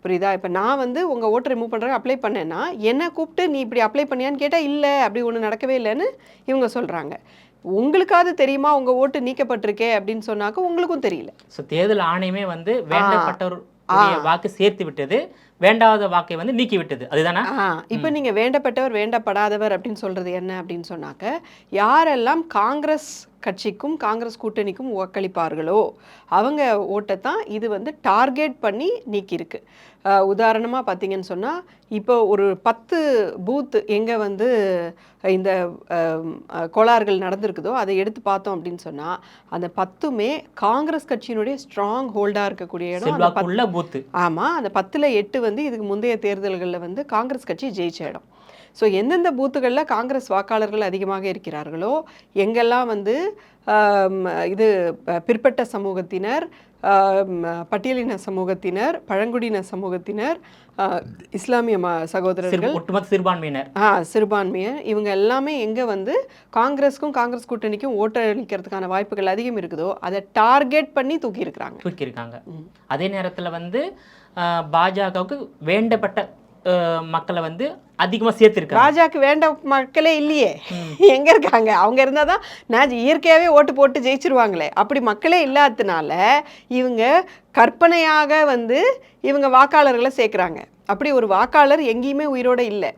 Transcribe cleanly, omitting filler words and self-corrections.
புரியுதா? இப்போ நான் வந்து உங்கள் ஓட்டை ரிமூவ் பண்ணுறதுக்கு அப்ளை பண்ணேன்னா என்ன கூப்பிட்டு நீ இப்படி அப்ளை பண்ணியான்னு கேட்டால் இல்லை அப்படி ஒன்றும் நடக்கவே இல்லைன்னு இவங்க சொல்கிறாங்க. உங்களுக்காவது தெரியுமா உங்கள் ஓட்டு நீக்கப்பட்டிருக்கே அப்படின்னு சொன்னாக்க உங்களுக்கும் தெரியல. ஸோ தேர்தல் ஆணையமே வந்து வேண்டப்பட்டவர் வாக்கு சேர்த்து விட்டது, வேண்டாத வாக்கை வந்து நீக்கி விட்டது, அதுதானா? இப்போ நீங்கள் வேண்டப்பட்டவர் வேண்டப்படாதவர் அப்படின்னு சொல்கிறது என்ன அப்படின்னு சொன்னாக்க, யாரெல்லாம் காங்கிரஸ் கட்சிக்கும் காங்கிரஸ் கூட்டணிக்கும் வாக்களிப்பார்களோ அவங்க ஓட்டை தான் இது வந்து டார்கெட் பண்ணி நீக்கியிருக்கு. உதாரணமாக பார்த்தீங்கன்னு சொன்னால், இப்போ ஒரு 10 பூத் எங்கே வந்து இந்த கோளாறுகள் நடந்திருக்குதோ அதை எடுத்து பார்த்தோம் அப்படின்னு சொன்னால், அந்த 10மே காங்கிரஸ் கட்சியினுடைய ஸ்ட்ராங் ஹோல்டாக இருக்கக்கூடிய இடம். பூத்து. ஆமாம், அந்த 10ல் 8 வந்து இதுக்கு முந்தைய தேர்தல்களில் வந்து காங்கிரஸ் கட்சி ஜெயிச்ச இடம். ஸோ எந்தெந்த பூத்துகளில் காங்கிரஸ் வாக்காளர்கள் அதிகமாக இருக்கிறார்களோ எங்கெல்லாம் வந்து இது பிற்பட்ட சமூகத்தினர், பட்டியலின சமூகத்தினர், பழங்குடியின சமூகத்தினர், இஸ்லாமிய சகோதரர்கள், ஒட்டுமொத்த சிறுபான்மையினர், சிறுபான்மையர், இவங்க எல்லாமே எங்கே வந்து காங்கிரஸுக்கும் காங்கிரஸ் கூட்டணிக்கும் ஓட்டளிக்கிறதுக்கான வாய்ப்புகள் அதிகம் இருக்குதோ அதை டார்கெட் பண்ணி தூக்கியிருக்காங்க. அதே நேரத்தில் வந்து பாஜகவுக்கு வேண்டப்பட்ட மக்களை வந்து அதிகமாக சேர்த்துருக்காங்க. பாஜக வேண்ட மக்களே இல்லையே, எங்கே இருக்காங்க? அவங்க இருந்தால் தான் நான் இயற்கையாகவே ஓட்டு போட்டு ஜெயிச்சிருவாங்களே. அப்படி மக்களே இல்லாததுனால இவங்க கற்பனையாக வந்து இவங்க வாக்காளர்களை சேர்க்குறாங்க. அப்படி ஒரு வாக்காளர் எங்கேயுமே உயிரோடு இல்லை.